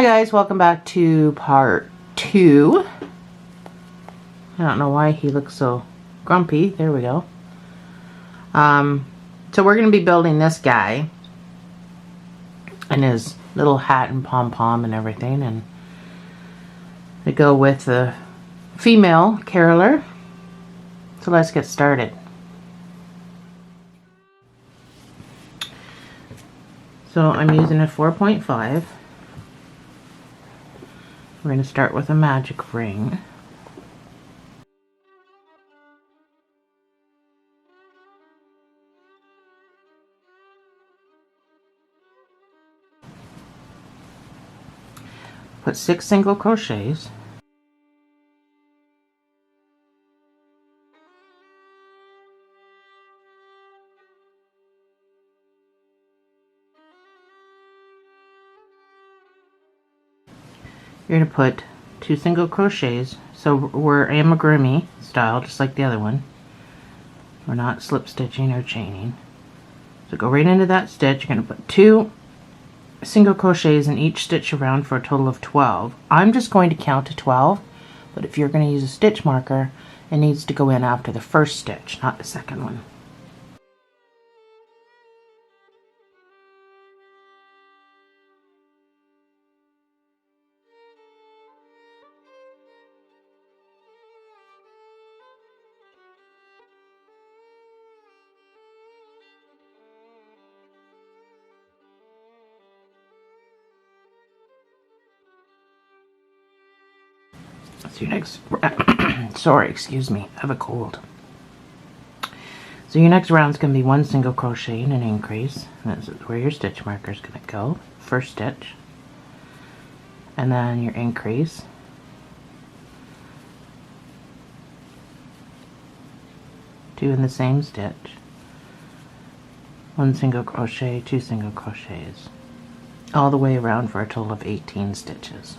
Hi guys, welcome back to part 2. I don't know why he looks so grumpy. There we go. So we're going to be building this guy and his little hat and pom-pom and everything, and to go with the female caroler. So let's get started. So I'm using a 4.5. We're going to start with a magic ring. Put 6 single crochets. You're going to put 2 single crochets, so we're amigurumi style, just like the other one. We're not slip stitching or chaining. So go right into that stitch. You're going to put 2 single crochets in each stitch around for a total of 12. I'm just going to count to 12, but if you're going to use a stitch marker, it needs to go in after the first stitch, not the second one. So your next, sorry, excuse me, I have a cold. So your next round is going to be 1 single crochet and an increase. This is where your stitch marker is going to go. First stitch, and then your increase, two in the same stitch, 1 single crochet, 2 single crochets, all the way around for a total of 18 stitches.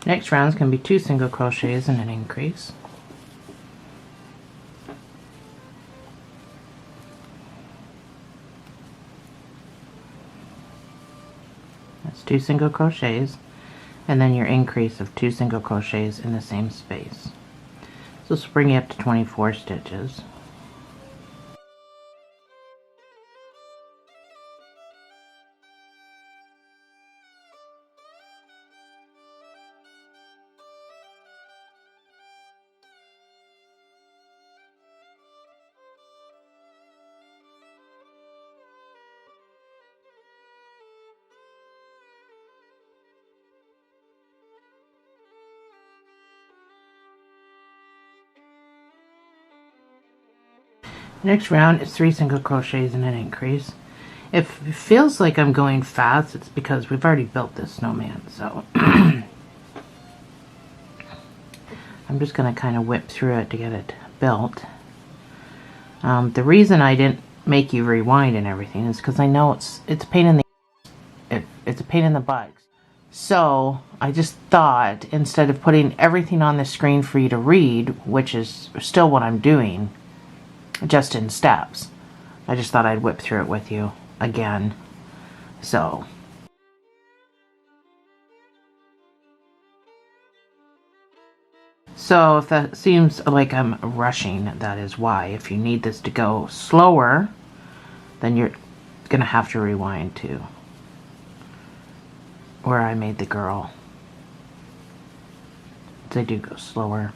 Next round is going to be 2 single crochets and an increase. That's 2 single crochets, and then your increase of 2 single crochets in the same space. So this will bring you up to 24 stitches. Next round is 3 single crochets and an increase. If it feels like I'm going fast, it's because we've already built this snowman, so I'm just going to kind of whip through it to get it built. The reason I didn't make you rewind and everything is because I know it's a pain in the butt. So I just thought, instead of putting everything on the screen for you to read, which is still what I'm doing, just in steps, I just thought I'd whip through it with you again. So if that seems like I'm rushing, that is why. If you need this to go slower, then you're gonna have to rewind to where I made the girl. They do go slower.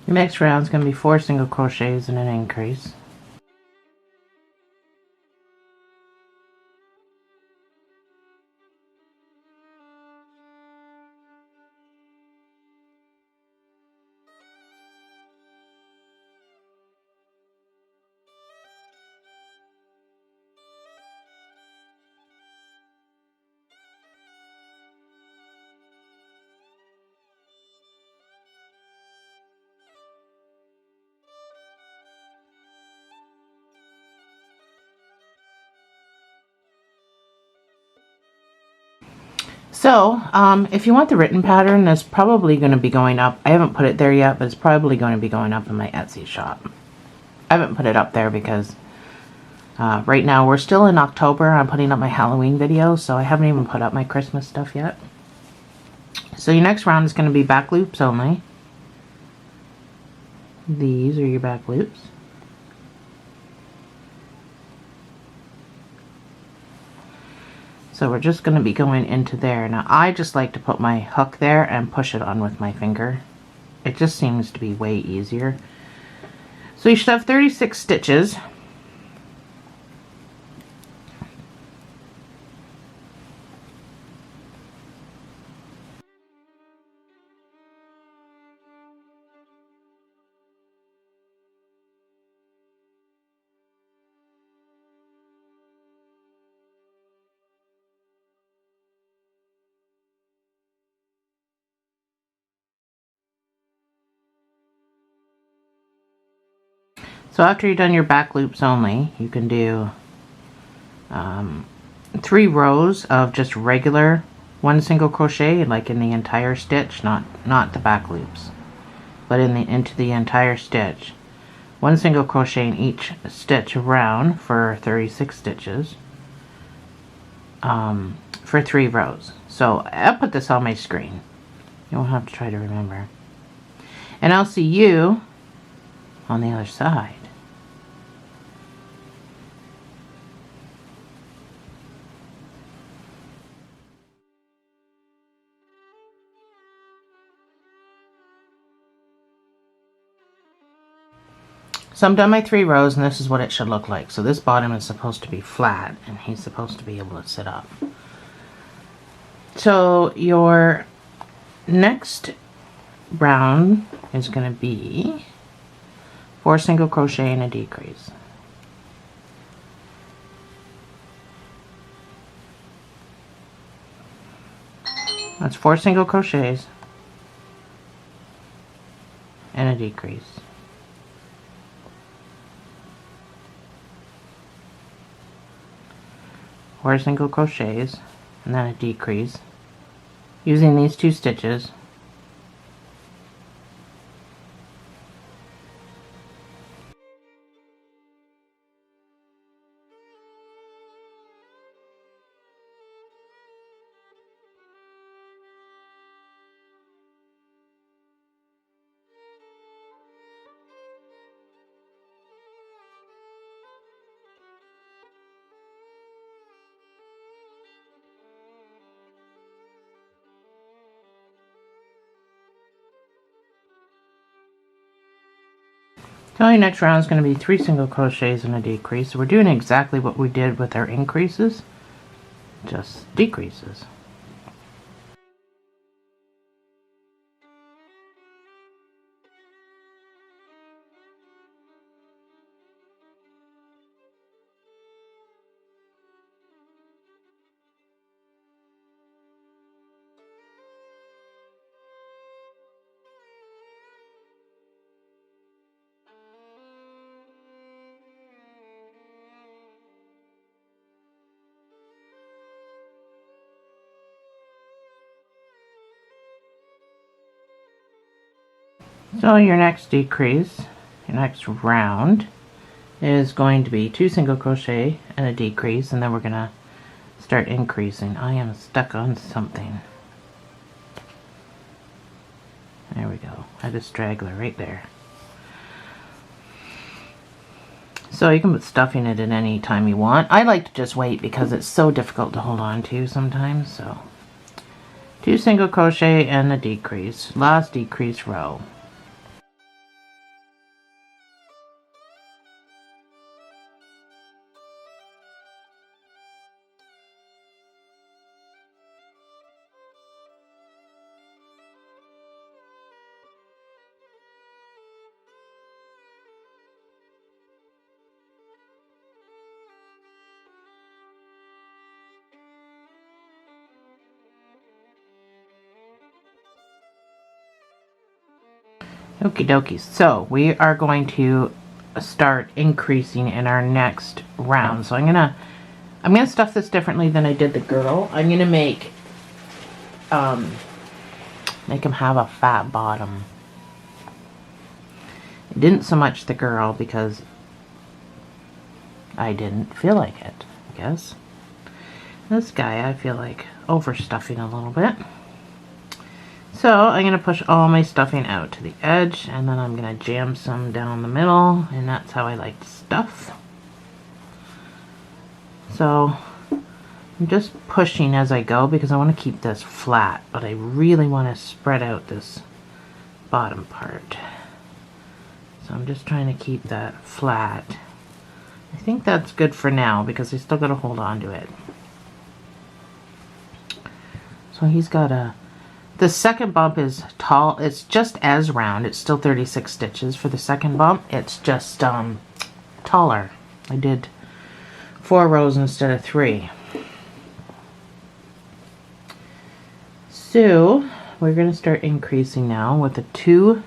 Your next round is going to be 4 single crochets and an increase. So, if you want the written pattern, that's probably going to be going up. I haven't put it there yet, but it's probably going to be going up in my Etsy shop. I haven't put it up there because right now we're still in October. I'm putting up my Halloween video, so I haven't even put up my Christmas stuff yet. So your next round is going to be back loops only. These are your back loops. So we're just going to be going into there. Now I just like to put my hook there and push it on with my finger. It just seems to be way easier. So you should have 36 stitches. So after you've done your back loops only, you can do 3 rows of just regular 1 single crochet, like in the entire stitch, not the back loops, but into the entire stitch. 1 single crochet in each stitch around for 36 stitches for 3 rows. So I'll put this on my screen. You won't have to try to remember. And I'll see you on the other side. So I'm done my 3 rows, and this is what it should look like. So this bottom is supposed to be flat, and he's supposed to be able to sit up. So your next round is going to be 4 single crochet and a decrease. That's 4 single crochets and a decrease. 4 single crochets and then a decrease using these 2 stitches. So your next round is going to be 3 single crochets and a decrease. So we're doing exactly what we did with our increases, just decreases. So your next decrease, your next round, is going to be 2 single crochet and a decrease, and then we're going to start increasing. I am stuck on something. There we go. I had a straggler right there. So you can put stuffing it at any time you want. I like to just wait because it's so difficult to hold on to sometimes. So 2 single crochet and a decrease. Last decrease row. Okie dokie. So we are going to start increasing in our next round. So I'm gonna stuff this differently than I did the girdle. I'm gonna make make him have a fat bottom. It didn't so much the girl because I didn't feel like it, I guess. This guy I feel like overstuffing a little bit. So I'm going to push all my stuffing out to the edge, and then I'm going to jam some down the middle, and that's how I like to stuff. So I'm just pushing as I go because I want to keep this flat, but I really want to spread out this bottom part. So I'm just trying to keep that flat. I think that's good for now because I still got to hold on to it. So he's got a... The second bump is tall. It's just as round. It's still 36 stitches for the second bump. It's just taller. I did 4 rows instead of 3. So we're going to start increasing now with a 2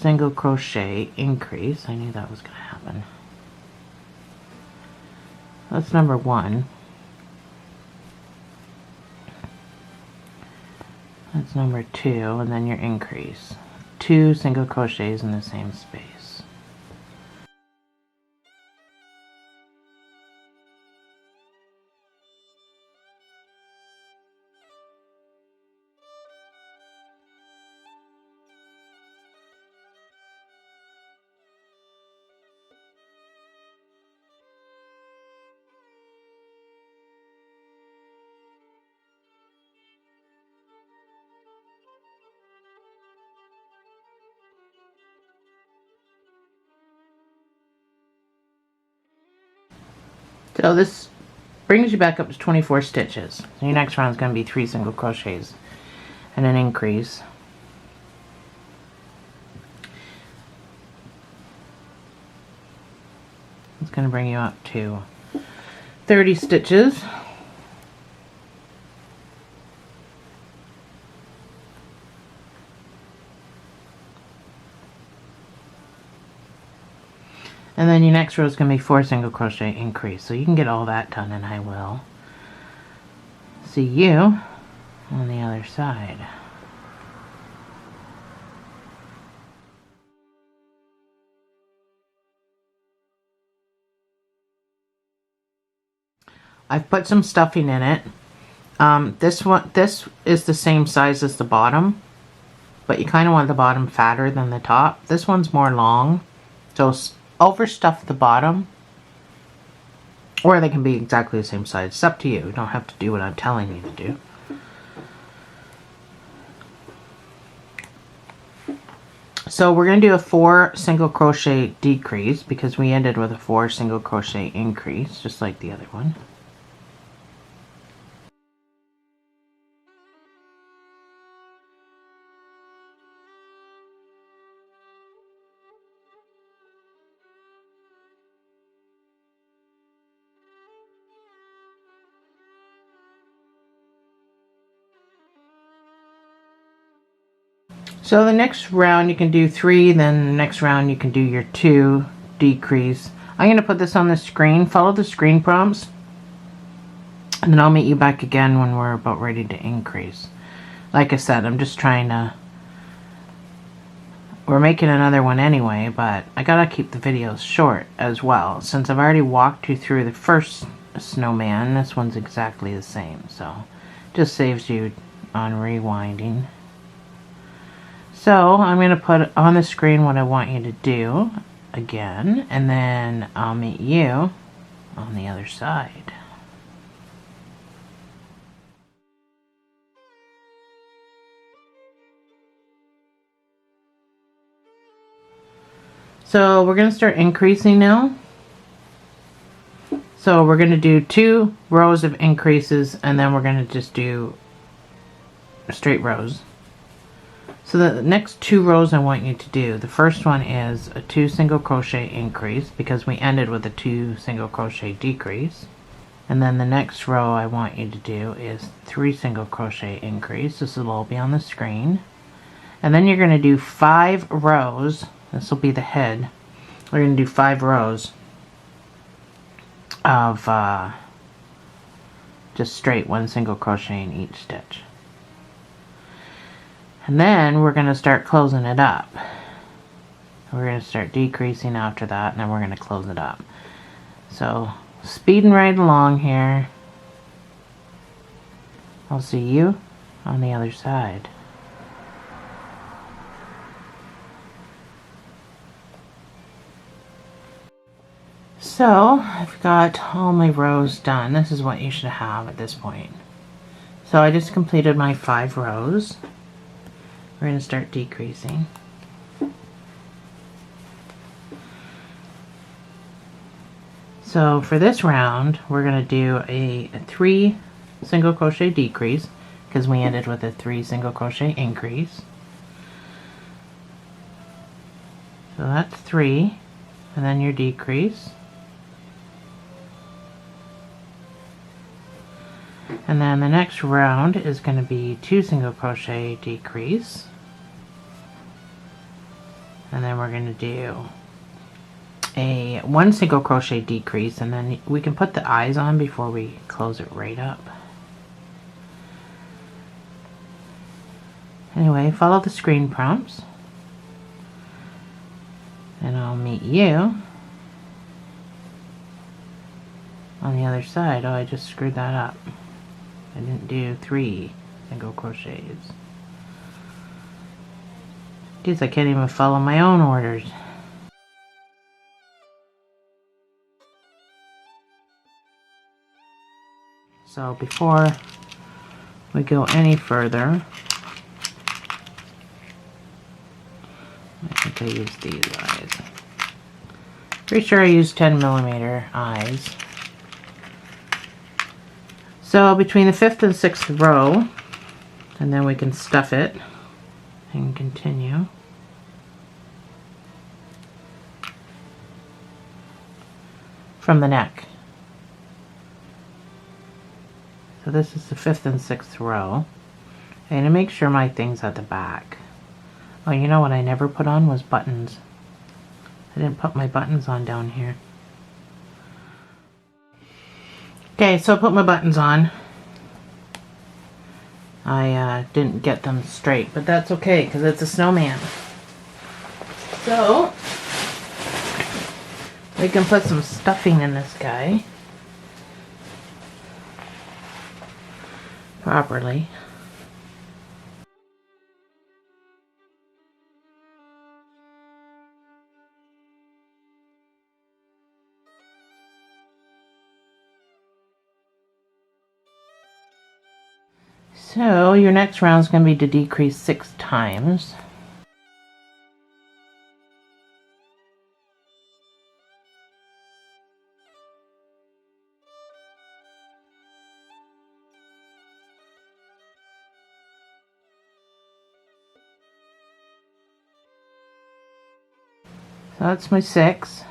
single crochet increase. I knew that was going to happen. That's number 1. That's number 2, and then your increase. 2 single crochets in the same space. So this brings you back up to 24 stitches. So your next round is going to be 3 single crochets and an increase. It's going to bring you up to 30 stitches. And then your next row is going to be 4 single crochet increase. So you can get all that done, and I will see you on the other side. I've put some stuffing in it. This is the same size as the bottom, but you kind of want the bottom fatter than the top. This one's more long, so overstuff the bottom, or they can be exactly the same size. It's up to you. You don't have to do what I'm telling you to do. So we're going to do a 4 single crochet decrease because we ended with a 4 single crochet increase, just like the other one. So the next round you can do 3, then the next round you can do your 2 decrease. I'm going to put this on the screen. Follow the screen prompts, and then I'll meet you back again when we're about ready to increase. Like I said, I'm just trying to... We're making another one anyway, but I gotta keep the videos short as well. Since I've already walked you through the first snowman, this one's exactly the same, so just saves you on rewinding. So I'm going to put on the screen what I want you to do again, and then I'll meet you on the other side. So we're going to start increasing now. So we're going to do 2 rows of increases, and then we're going to just do straight rows. So the next 2 rows I want you to do, the first one is a 2 single crochet increase because we ended with a 2 single crochet decrease. And then the next row I want you to do is 3 single crochet increase. This will all be on the screen. And then you're going to do 5 rows. This will be the head. We're going to do 5 rows of just straight 1 single crochet in each stitch. And then we're going to start closing it up. We're going to start decreasing after that, and then we're going to close it up. So, speeding right along here. I'll see you on the other side. So, I've got all my rows done. This is what you should have at this point. So I just completed my 5 rows. We're going to start decreasing. So for this round, we're going to do a 3 single crochet decrease, because we ended with a 3 single crochet increase. So that's 3, and then your decrease. And then the next round is going to be 2 single crochet decrease. And then we're going to do a 1 single crochet decrease, and then we can put the eyes on before we close it right up. Anyway, follow the screen prompts, and I'll meet you on the other side. Oh, I just screwed that up. I didn't do 3 single crochets. Geez, I can't even follow my own orders. So before we go any further, I think I used these eyes. Pretty sure I used 10mm eyes. So between the 5th and 6th row, and then we can stuff it and continue. From the neck. So this is the 5th and 6th row. And to make sure my thing's at the back. Oh, you know what I never put on was buttons. I didn't put my buttons on down here. Okay, so I put my buttons on. I didn't get them straight, but that's okay because it's a snowman. So we can put some stuffing in this guy properly. So your next round is going to be to decrease 6 times. So that's my 6.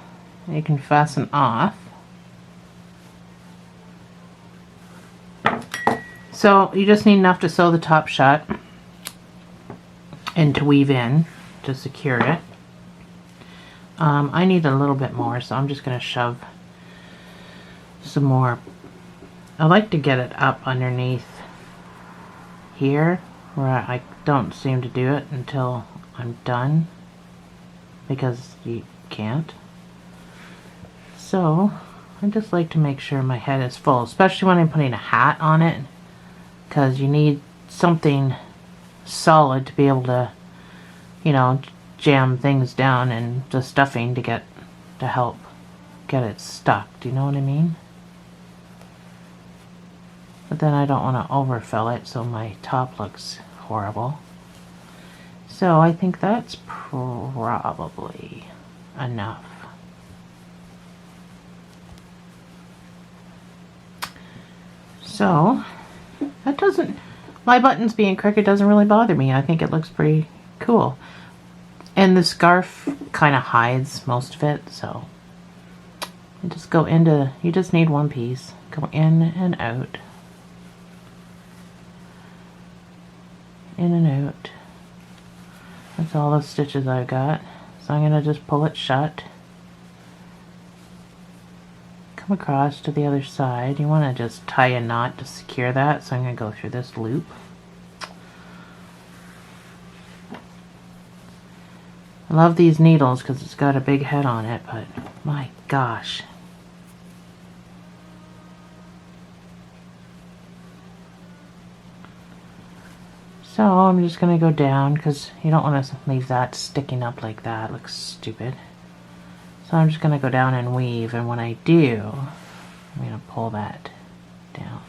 You can fasten off. So you just need enough to sew the top shut and to weave in to secure it. I need a little bit more, so I'm just going to shove some more. I like to get it up underneath here where I don't seem to do it until I'm done, because you can't. So I just like to make sure my head is full, especially when I'm putting a hat on it, because you need something solid to be able to, you know, jam things down and the stuffing to help get it stuck. Do you know what I mean? But then I don't want to overfill it so my top looks horrible. So I think that's probably enough. So that doesn't, my buttons being crooked doesn't really bother me. I think it looks pretty cool. And the scarf kind of hides most of it, so you just go into, you just need one piece. Go in and out. In and out. That's all the stitches I've got. So I'm going to just pull it shut. Come across to the other side. You want to just tie a knot to secure that, so I'm going to go through this loop. I love these needles because it's got a big head on it, but my gosh. So I'm just going to go down because you don't want to leave that sticking up like that. It looks stupid. So I'm just going to go down and weave, and when I do, I'm going to pull that down.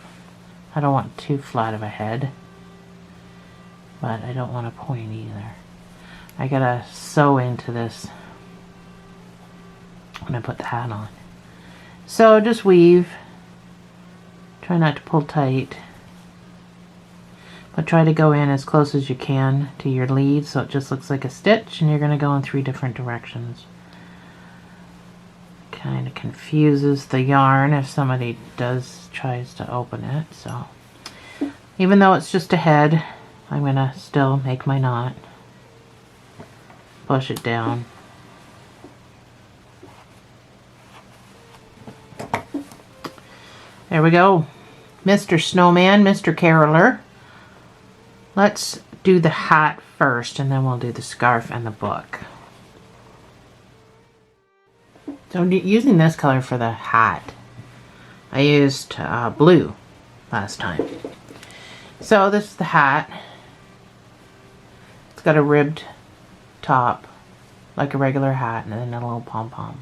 I don't want too flat of a head, but I don't want a point either. I gotta sew into this when I put the hat on. So just weave. Try not to pull tight, but try to go in as close as you can to your lead so it just looks like a stitch, and you're going to go in 3 different directions. Kind of confuses the yarn if somebody tries to open it. So even though it's just a head, I'm going to still make my knot. Push it down. There we go. Mr. Snowman, Mr. Caroler. Let's do the hat first, and then we'll do the scarf and the book. So I'm using this color for the hat. I used blue last time. So this is the hat. It's got a ribbed top, like a regular hat, and then a little pom-pom.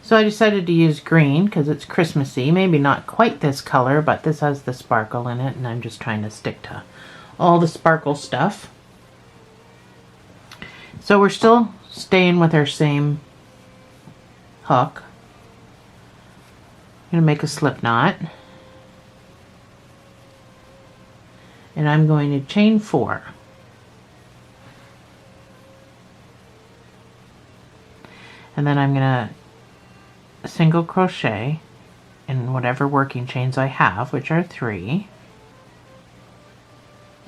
So I decided to use green because it's Christmassy. Maybe not quite this color, but this has the sparkle in it, and I'm just trying to stick to all the sparkle stuff. So we're still staying with our same hook. I'm going to make a slip knot. And I'm going to chain 4. And then I'm going to single crochet in whatever working chains I have, which are 3.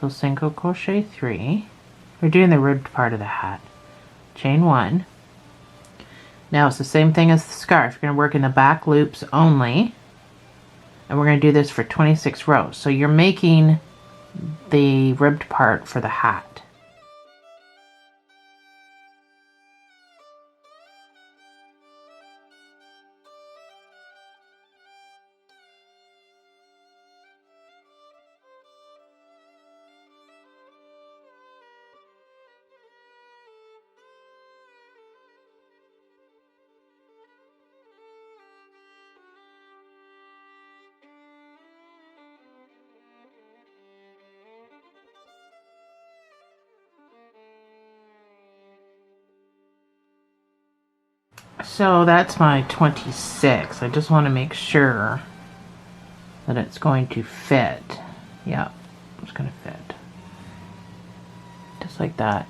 So single crochet 3. We're doing the ribbed part of the hat. Chain 1. Now it's the same thing as the scarf. You're going to work in the back loops only. And we're going to do this for 26 rows. So you're making the ribbed part for the hat. So that's my 26. I just want to make sure that it's going to fit. Yeah, it's going to fit. Just like that.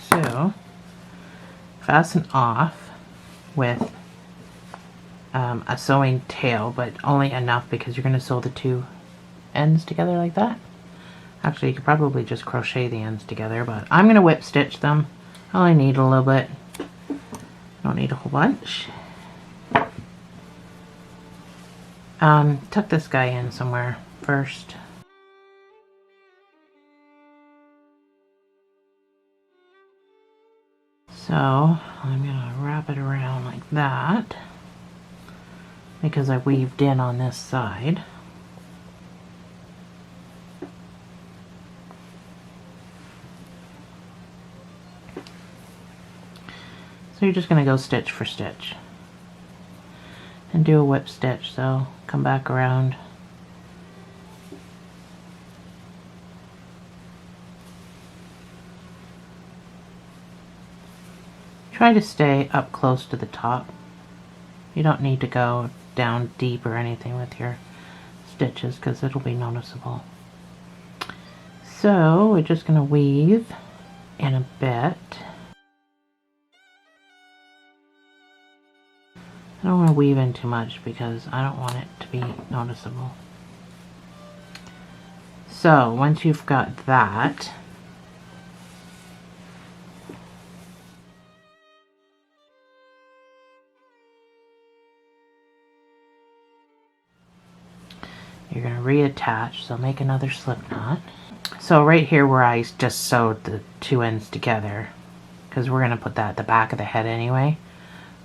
So, fasten off with a sewing tail, but only enough because you're going to sew the 2 ends together like that. Actually, you could probably just crochet the ends together, but I'm going to whip stitch them. I only need a little bit. I don't need a whole bunch. Tuck this guy in somewhere first. So I'm gonna wrap it around like that because I weaved in on this side. So you're just going to go stitch for stitch and do a whip stitch. So come back around. Try to stay up close to the top. You don't need to go down deep or anything with your stitches because it'll be noticeable. So we're just going to weave in a bit. I don't want to weave in too much because I don't want it to be noticeable. So once you've got that, you're going to reattach, so make another slip knot. So right here where I just sewed the two ends together, because we're going to put that at the back of the head anyway,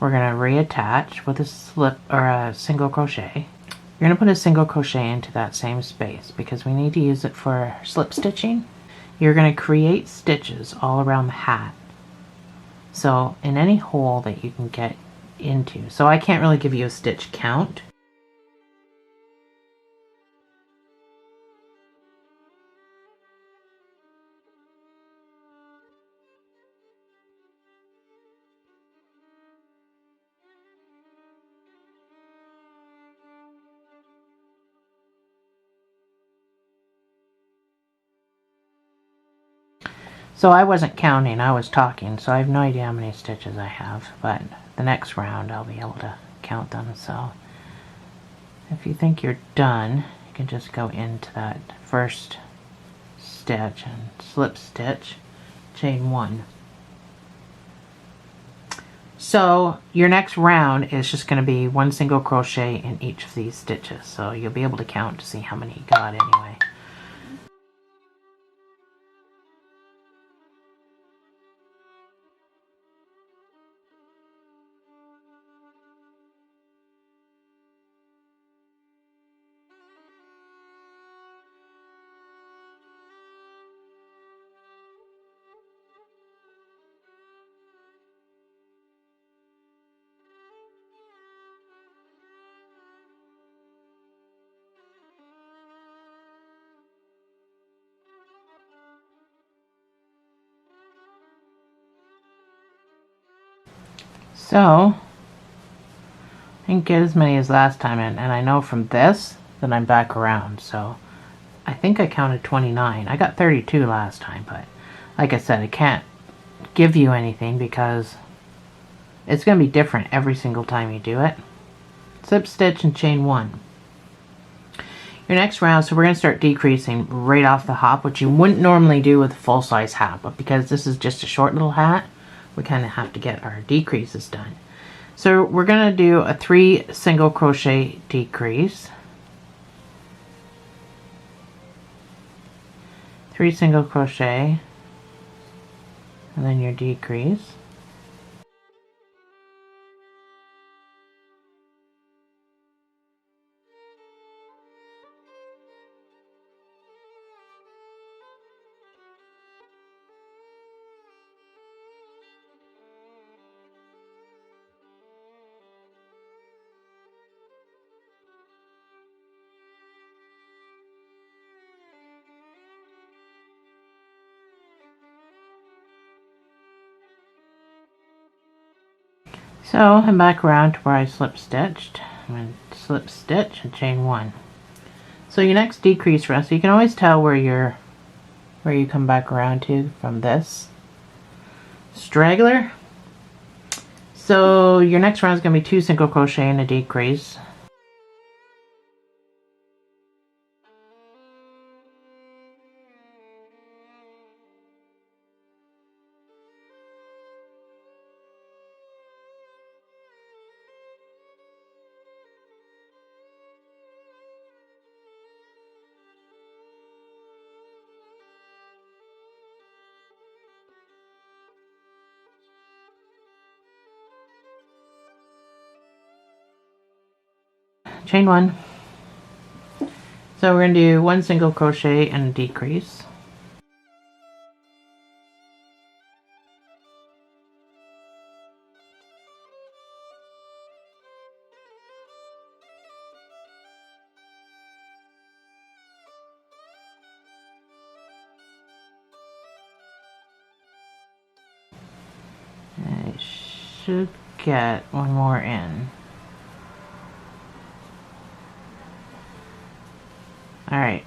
we're going to reattach with a slip or a single crochet. You're going to put a single crochet into that same space because we need to use it for slip stitching. You're going to create stitches all around the hat, so in any hole that you can get into. So I can't really give you a stitch count. So I wasn't counting, I was talking, so I have no idea how many stitches I have, but the next round I'll be able to count them. So if you think you're done, you can just go into that first stitch and slip stitch, chain one. So your next round is just going to be one single crochet in each of these stitches, so you'll be able to count to see how many you got anyway. So I didn't get as many as last time, and I know from this that I'm back around, so I think I counted 29. I got 32 last time, but like I said, I can't give you anything because it's going to be different every single time you do it. Slip stitch and chain one. Your next round, so we're going to start decreasing right off the hop, which you wouldn't normally do with a full-size hat, but because this is just a short little hat, we kind of have to get our decreases done. So we're going to do a 3 single crochet decrease, 3 single crochet, and then your decrease. So I'm back around to where I slip stitched. I'm going to slip stitch and chain one. So your next decrease round, so you can always tell where you come back around to from this straggler. So your next round is going to be 2 single crochet and a decrease. Chain one. So we're going to do 1 single crochet and a decrease. I should get one more in. Alright.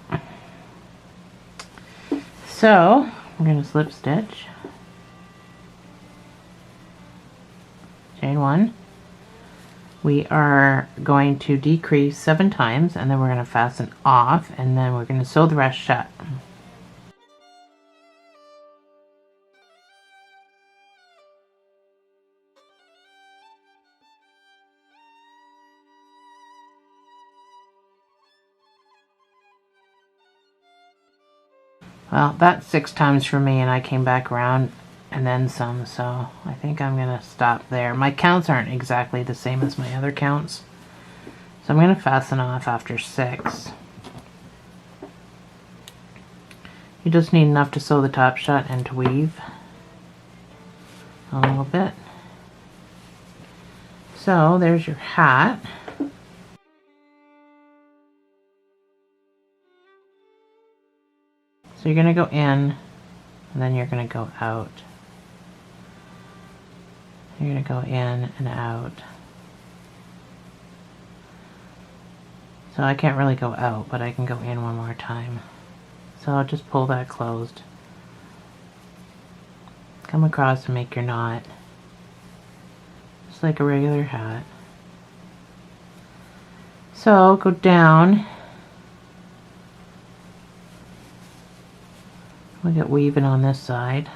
So we're going to slip stitch, chain one. We are going to decrease 7 times, and then we're going to fasten off, and then we're going to sew the rest shut. Well, that's 6 times for me, and I came back around and then some, so I think I'm going to stop there. My counts aren't exactly the same as my other counts, so I'm going to fasten off after 6. You just need enough to sew the top shut and to weave a little bit. So there's your hat. So you're going to go in, and then you're going to go out. You're going to go in and out. So I can't really go out, but I can go in one more time. So I'll just pull that closed. Come across and make your knot. Just like a regular hat. So go down. We'll get weaving on this side.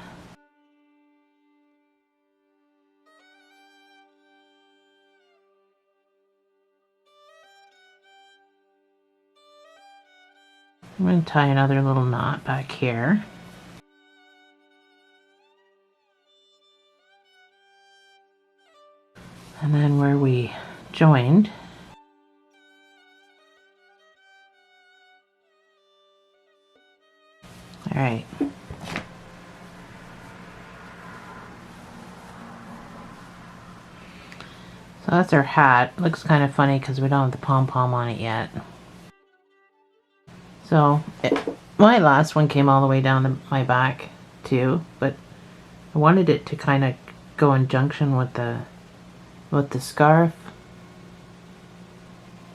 I'm going to tie another little knot back here. And then where we joined, alright. So that's our hat. Looks kind of funny because we don't have the pom-pom on it yet. So my last one came all the way down to my back too, but I wanted it to kind of go in junction with the scarf.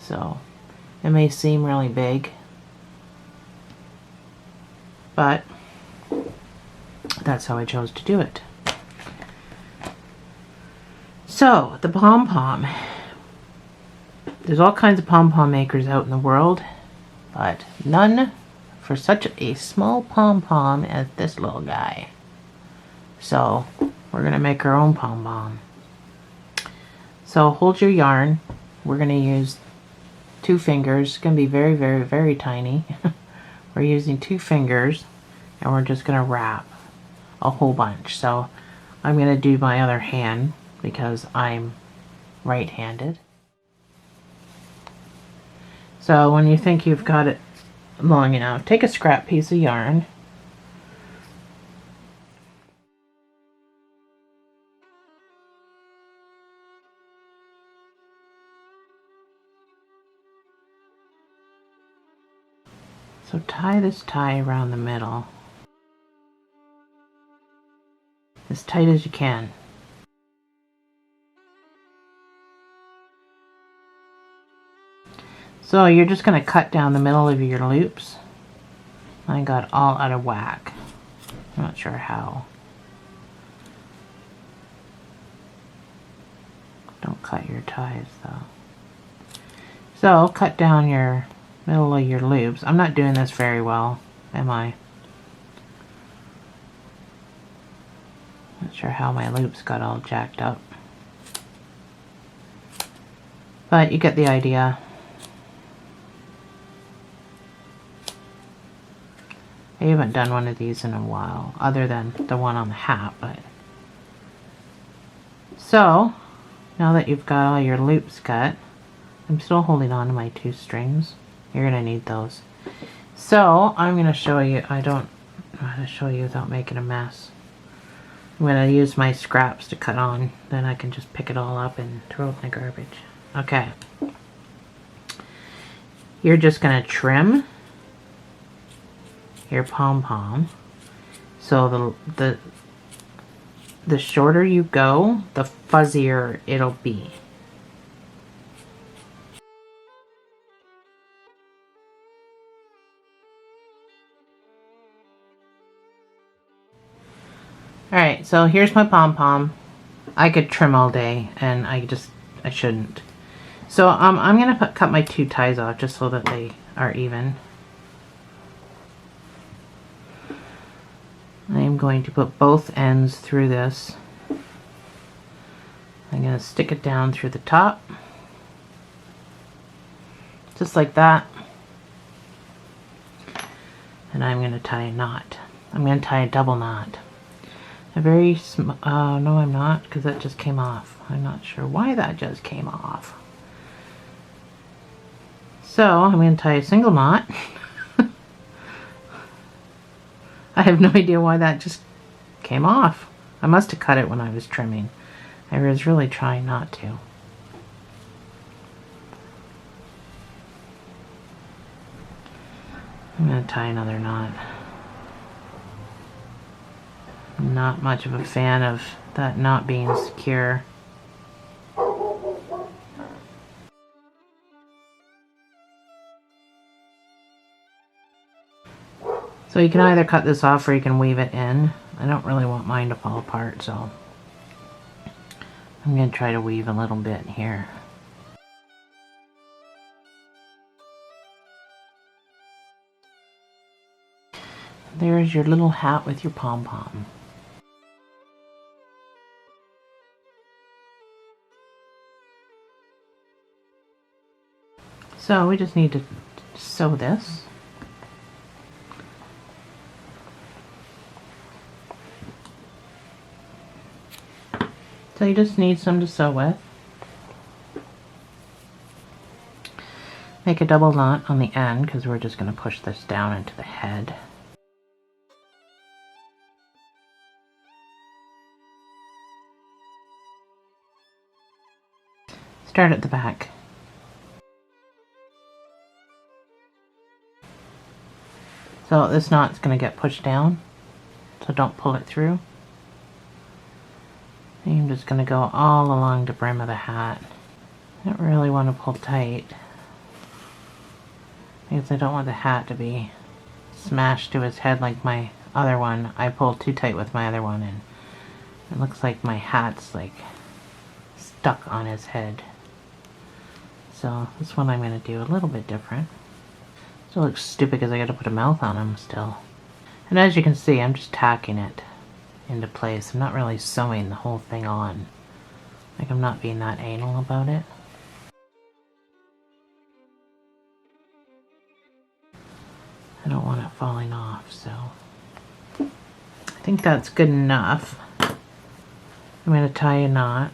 So it may seem really big, but that's how I chose to do it. So the pom-pom, there's all kinds of pom-pom makers out in the world, but none for such a small pom-pom as this little guy. So we're gonna make our own pom-pom. So hold your yarn. We're gonna use 2 fingers. It's gonna be very, very, very tiny. We're using 2 fingers, and we're just gonna wrap a whole bunch. So I'm gonna do my other hand because I'm right-handed. So when you think you've got it long enough, take a scrap piece of yarn. So tie this tie around the middle, as tight as you can. So you're just going to cut down the middle of your loops. I got all out of whack. I'm not sure how. Don't cut your ties though. So cut down your middle of your loops. I'm not doing this very well, am I? Not sure how my loops got all jacked up. But you get the idea. I haven't done one of these in a while, other than the one on the hat, but... So, now that you've got all your loops cut, I'm still holding on to my 2 strings. You're going to need those. So, I'm going to show you, I don't know how to show you without making a mess. I'm going to use my scraps to cut on, then I can just pick it all up and throw it in the garbage. Okay. You're just going to trim your pom-pom. So the shorter you go, the fuzzier it'll be. Alright, so here's my pom-pom. I could trim all day, and I shouldn't. So I'm gonna cut my 2 ties off just so that they are even. I am going to put both ends through this. I'm going to stick it down through the top. Just like that. and I'm going to tie a knot. I'm going to tie a double knot. A very no I'm not, because that just came off. I'm not sure why that just came off. So I'm going to tie a single knot. I have no idea why that just came off. I must have cut it when I was trimming. I was really trying not to. I'm going to tie another knot. I'm not much of a fan of that knot being secure. So you can either cut this off or you can weave it in. I don't really want mine to fall apart, so I'm going to try to weave a little bit here. There's your little hat with your pom-pom. So we just need to sew this. So you just need some to sew with. Make a double knot on the end because we're just going to push this down into the head. Start at the back. So this knot's going to get pushed down, so don't pull it through. And I'm just going to go all along the brim of the hat. I don't really want to pull tight because I don't want the hat to be smashed to his head like my other one. I pulled too tight with my other one and it looks like my hat's like stuck on his head. So this one I'm going to do a little bit different. Still looks stupid because I got to put a mouth on him still. And as you can see, I'm just tacking it into place. I'm not really sewing the whole thing on. Like, I'm not being that anal about it. I don't want it falling off, so I think that's good enough. I'm going to tie a knot.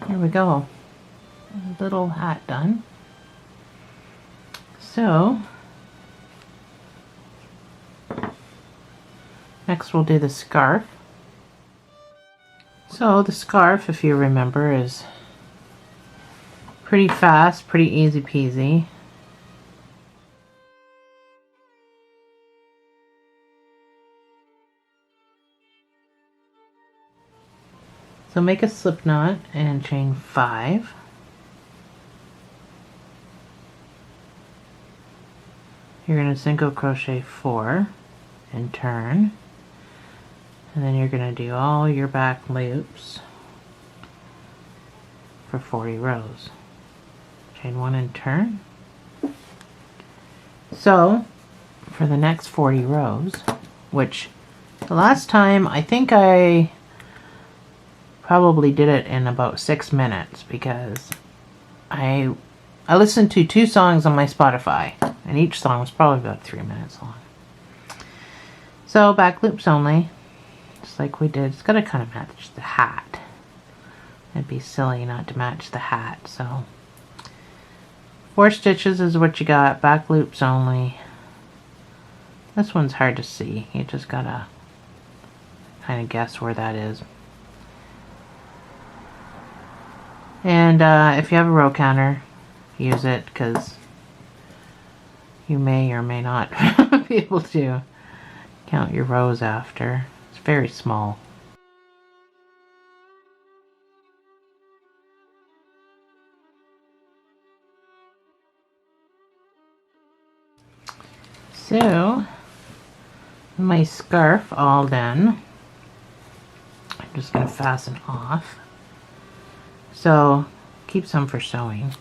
Here we go. Little hat done. So next we'll do the scarf. So the scarf, if you remember, is pretty fast, pretty easy peasy. So make a slip knot and chain 5. You're going to single crochet 4 and turn, and then you're going to do all your back loops for 40 rows. Chain 1 and turn. So for the next 40 rows, which the last time I think I probably did it in about 6 minutes because I listened to 2 songs on my Spotify and each song was probably about 3 minutes long. So back loops only, just like we did. It's got to kind of match the hat. It'd be silly not to match the hat. So 4 stitches is what you got, back loops only. This one's hard to see. You just gotta kind of guess where that is. And if you have a row counter, use it because you may or may not be able to count your rows after. It's very small. So my scarf all done. I'm just going to fasten off. So keep some for sewing.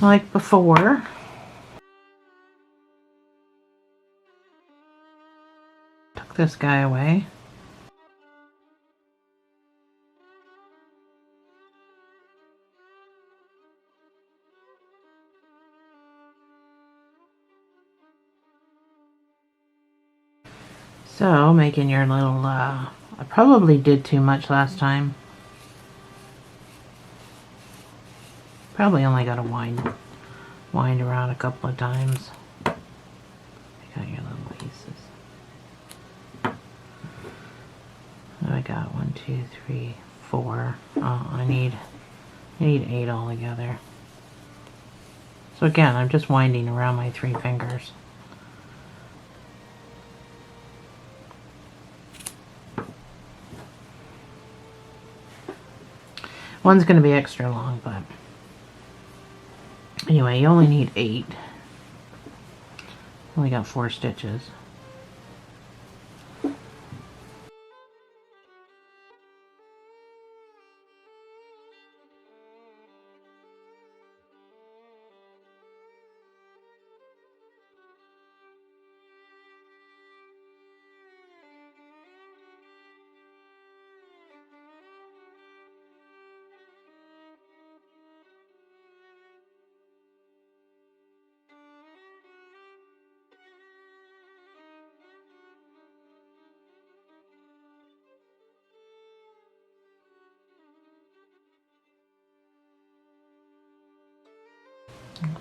Like before, tuck this guy away. So, making your little, I probably did too much last time. Probably only got to wind around a couple of times. You got your little pieces. I got 1, 2, 3, 4. Oh, I need 8 altogether. So again, I'm just winding around my 3 fingers. One's going to be extra long, but anyway, you only need 8. Only got 4 stitches.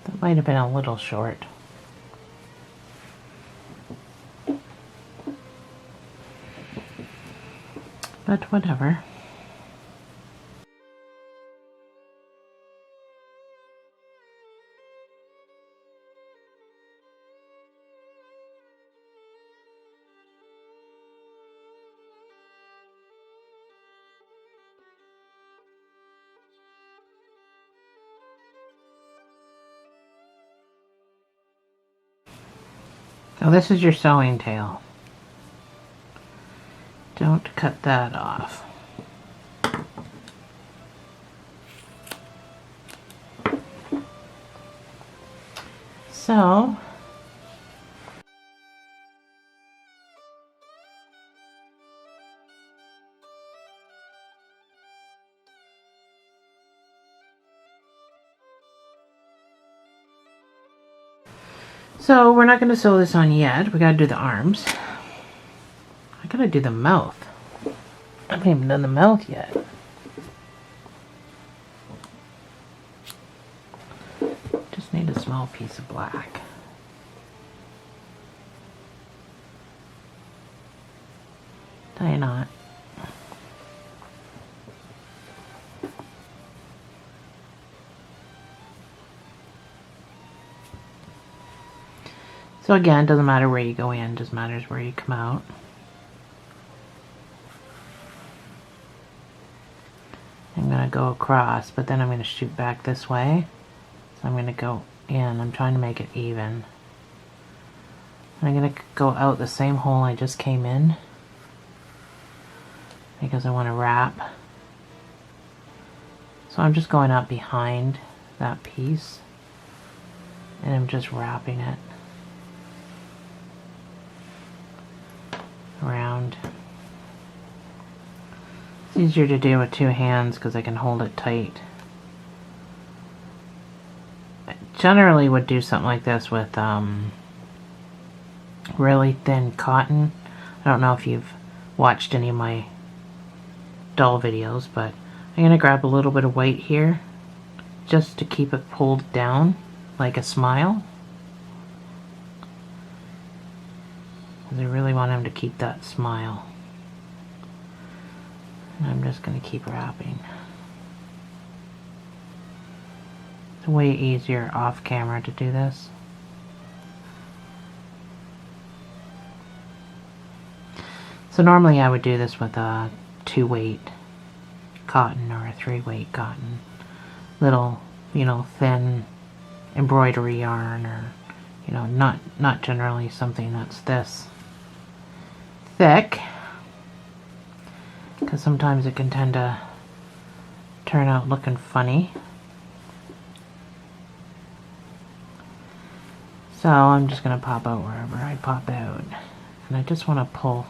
That might have been a little short. But whatever. So this is your sewing tail. Don't cut that off. So we're not going to sew this on yet. We got to do the arms. I got to do the mouth. I haven't even done the mouth yet. Just need a small piece of black. Tie a knot. So again, it doesn't matter where you go in, it just matters where you come out. I'm going to go across, but then I'm going to shoot back this way. So I'm going to go in. I'm trying to make it even. I'm going to go out the same hole I just came in, because I want to wrap. So I'm just going up behind that piece, and I'm just wrapping it around. It's easier to do with 2 hands because I can hold it tight. I generally would do something like this with really thin cotton. I don't know if you've watched any of my doll videos, but I'm going to grab a little bit of white here just to keep it pulled down like a smile. I really want him to keep that smile. And I'm just going to keep wrapping. It's way easier off camera to do this. So normally I would do this with a 2-weight cotton or a 3-weight cotton. Little, thin embroidery yarn, or, not generally something that's this thick, because sometimes it can tend to turn out looking funny. So I'm just going to pop out wherever I pop out. and I just want to pull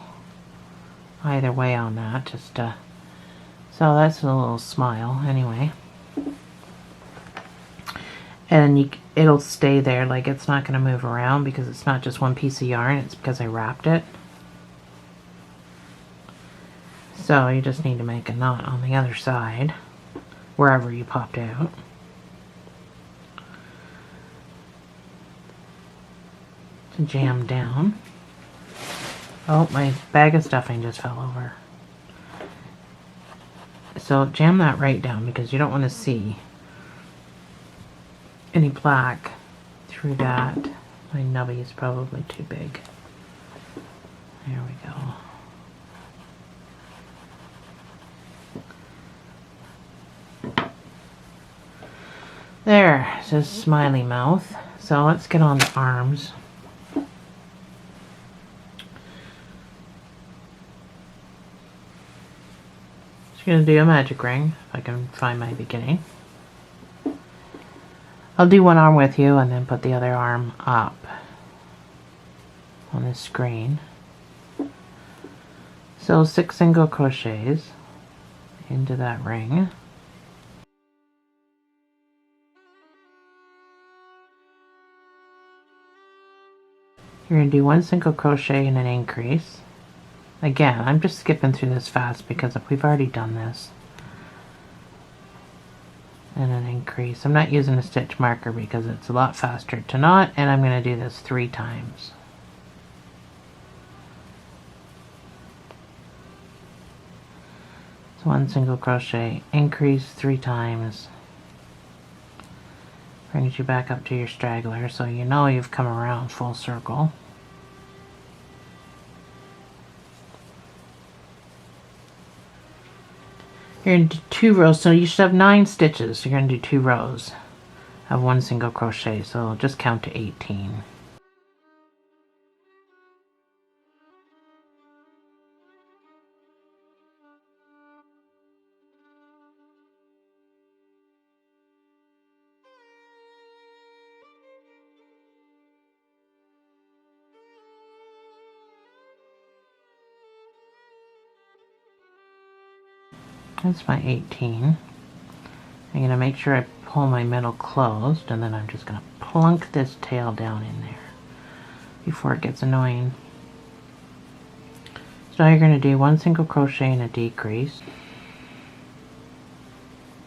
either way on that, just to, so that's a little smile anyway. And it'll stay there, like it's not going to move around because it's not just one piece of yarn, it's because I wrapped it. So you just need to make a knot on the other side, wherever you popped out. To jam down. Oh, my bag of stuffing just fell over. So jam that right down because you don't want to see any black through that. My nubby is probably too big. There we go. There, it says smiley mouth. So let's get on the arms. Just gonna do a magic ring if I can find my beginning. I'll do one arm with you and then put the other arm up on the screen. So 6 single crochets into that ring. You're going to do 1 single crochet and an increase. Again, I'm just skipping through this fast because we've already done this. And an increase. I'm not using a stitch marker because it's a lot faster to knot, and I'm going to do this 3 times. So 1 single crochet, increase 3 times. Brings you back up to your straggler, so you know you've come around full circle. You're going to do 2 rows, so you should have 9 stitches. You're going to do 2 rows of 1 single crochet, so just count to 18. That's my 18. I'm going to make sure I pull my middle closed, and then I'm just going to plunk this tail down in there before it gets annoying. So now you're going to do 1 single crochet and a decrease.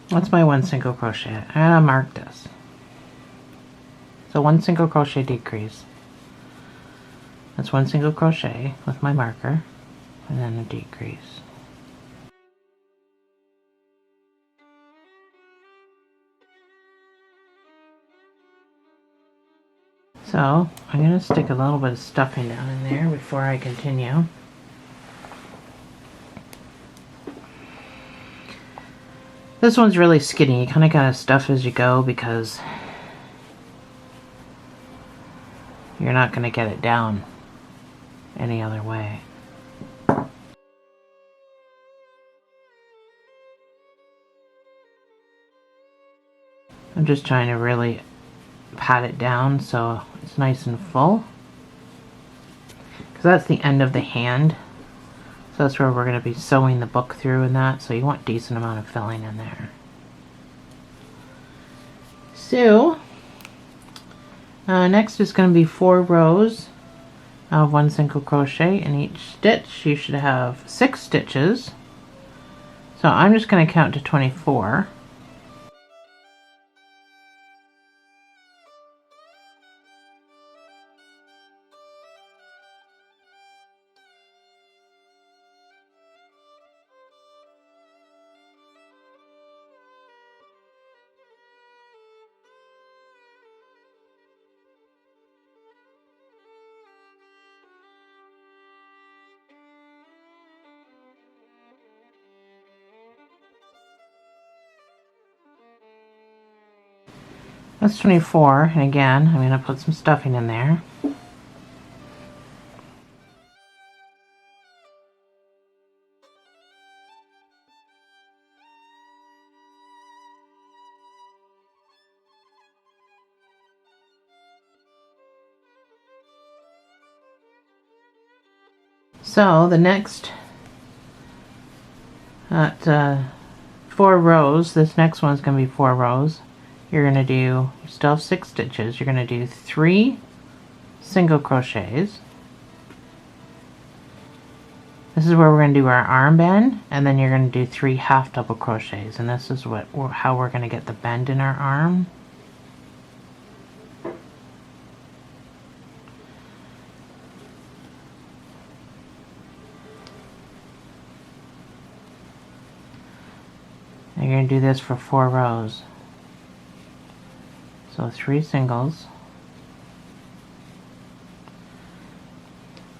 That's my 1 single crochet, and I'll mark this. So 1 single crochet decrease. That's 1 single crochet with my marker, and then a decrease. So I'm going to stick a little bit of stuffing down in there before I continue. This one's really skinny. You kind of gotta stuff as you go because you're not going to get it down any other way. I'm just trying to really pat it down so it's nice and full, because that's the end of the hand, so that's where we're going to be sewing the book through and that, so you want a decent amount of filling in there. So next is going to be 4 rows of 1 single crochet in each stitch. You should have 6 stitches, so I'm just going to count to 24. That's 24, and again, I'm going to put some stuffing in there. So the next at 4 rows, this next one's going to be 4 rows. You're going to do, you still have 6 stitches. You're going to do 3 single crochets. This is where we're going to do our arm bend, and then you're going to do 3 half double crochets, and this is how we're going to get the bend in our arm. And you're going to do this for 4 rows. So 3 singles,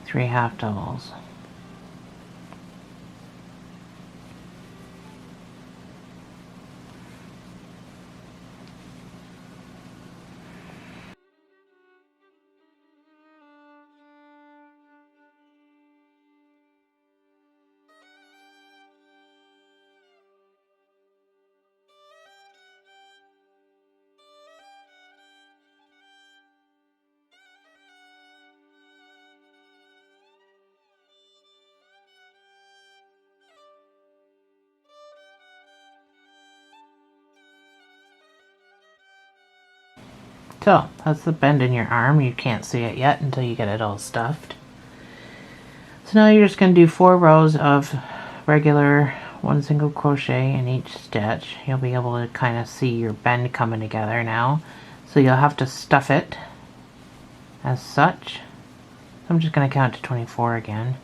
3 half doubles. So that's the bend in your arm. You can't see it yet until you get it all stuffed. So now you're just going to do 4 rows of regular 1 single crochet in each stitch. You'll be able to kind of see your bend coming together now. So you'll have to stuff it as such. I'm just going to count to 24 again.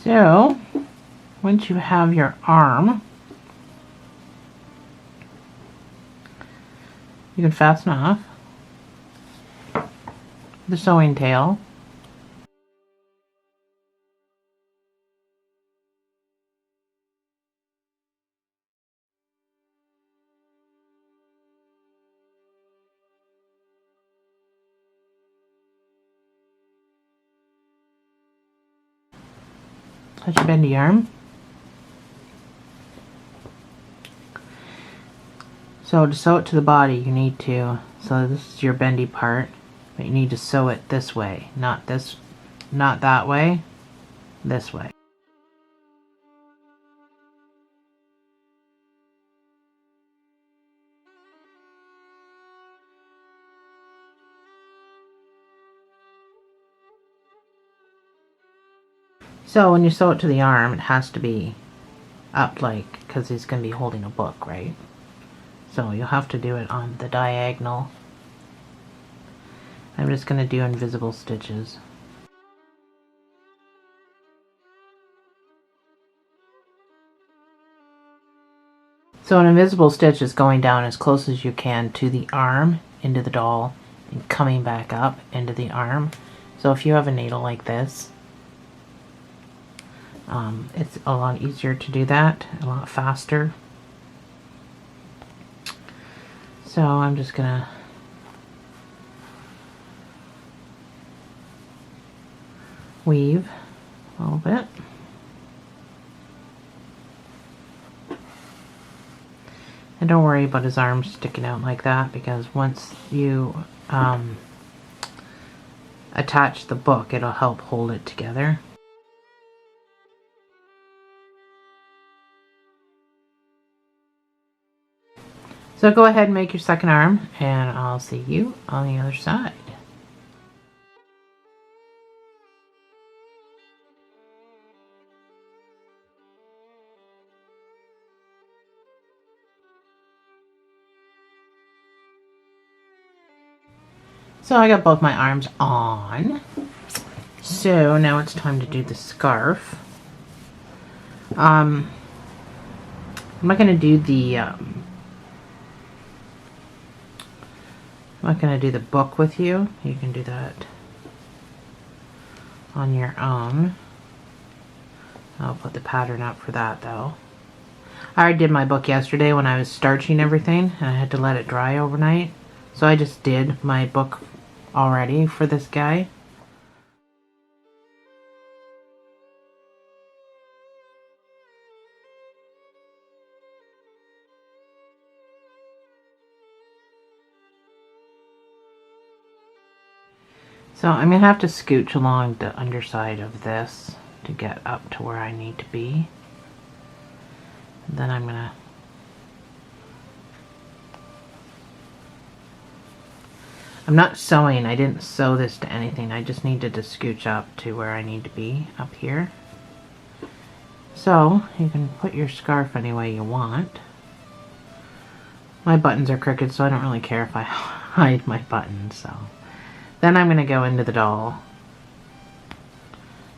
So, once you have your arm, you can fasten off the sewing tail. That's your bendy arm. So to sew it to the body, you need to, so this is your bendy part, but you need to sew it this way, not that way, this way. So when you sew it to the arm, it has to be up, like, because he's going to be holding a book, right? So you'll have to do it on the diagonal. I'm just going to do invisible stitches. So an invisible stitch is going down as close as you can to the arm, into the doll, and coming back up into the arm. So if you have a needle like this, it's a lot easier to do that, a lot faster. So I'm just gonna weave a little bit. And don't worry about his arms sticking out like that, because once you attach the book, it'll help hold it together. So go ahead and make your second arm, and I'll see you on the other side. So I got both my arms on. So now it's time to do the scarf. I'm not going to do the I'm not going to do the book with you. You can do that on your own. I'll put the pattern up for that though. I already did my book yesterday when I was starching everything, and I had to let it dry overnight. So I just did my book already for this guy. So I'm going to have to scooch along the underside of this to get up to where I need to be. And then I'm going to I'm not sewing. I didn't sew this to anything. I just needed to scooch up to where I need to be up here. So you can put your scarf any way you want. My buttons are crooked, so I don't really care if I hide my buttons. So then I'm going to go into the doll.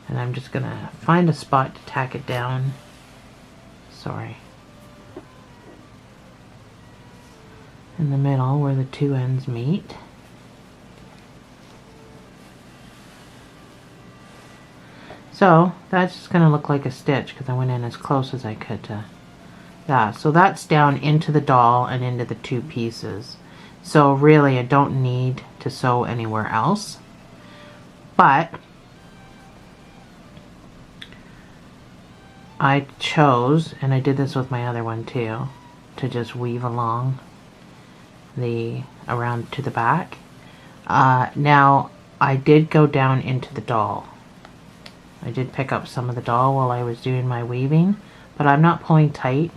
And I'm just going to find a spot to tack it down. Sorry. In the middle where the two ends meet. So that's just going to look like a stitch because I went in as close as I could to that. So that's down into the doll and into the two pieces. So really I don't need to sew anywhere else. But I chose, and I did this with my other one too, to just weave along the around to the back. Now I did go down into the doll. I did pick up some of the doll while I was doing my weaving, but I'm not pulling tight.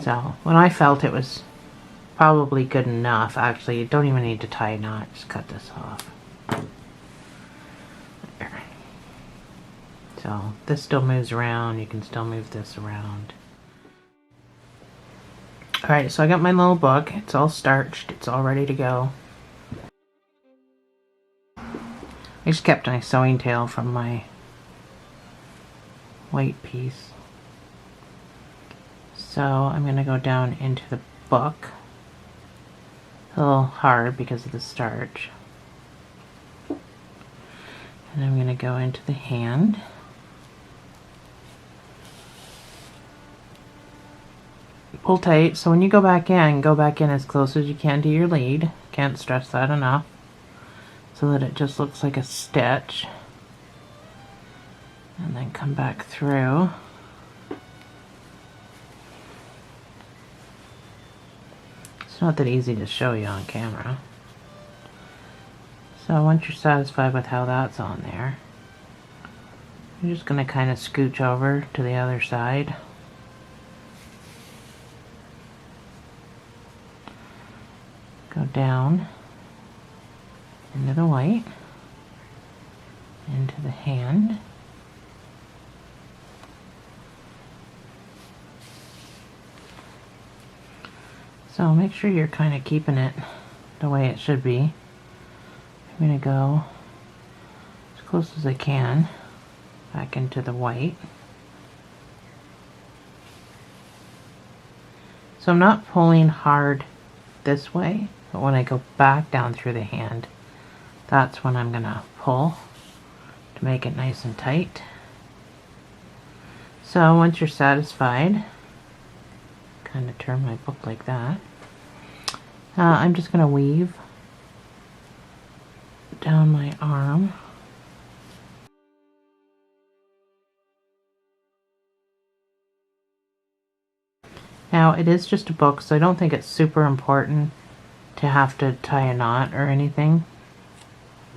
So when I felt it was probably good enough, actually you don't even need to tie a knot, just cut this off. There. So this still moves around, you can still move this around. Alright, so I got my little book, it's all starched, it's all ready to go. I just kept my sewing tail from my white piece. So I'm going to go down into the book. A little hard because of the starch. And I'm going to go into the hand. Pull tight, so when you go back in as close as you can to your lead. Can't stress that enough. So that it just looks like a stitch. And then come back through. It's not that easy to show you on camera. So once you're satisfied with how that's on there, you're just going to kind of scooch over to the other side. Go down into the white, into the hand. So make sure you're kind of keeping it the way it should be. I'm going to go as close as I can back into the white. So I'm not pulling hard this way, but when I go back down through the hand, that's when I'm going to pull to make it nice and tight. So once you're satisfied, kind of turn my book like that. I'm just going to weave down my arm. Now it is just a book, so I don't think it's super important to have to tie a knot or anything.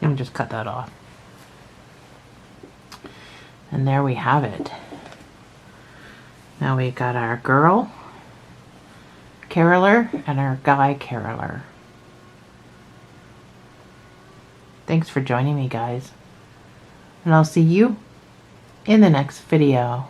You can just cut that off. And there we have it. Now we got our girl caroler and our guy caroler. Thanks for joining me, guys. And I'll see you in the next video.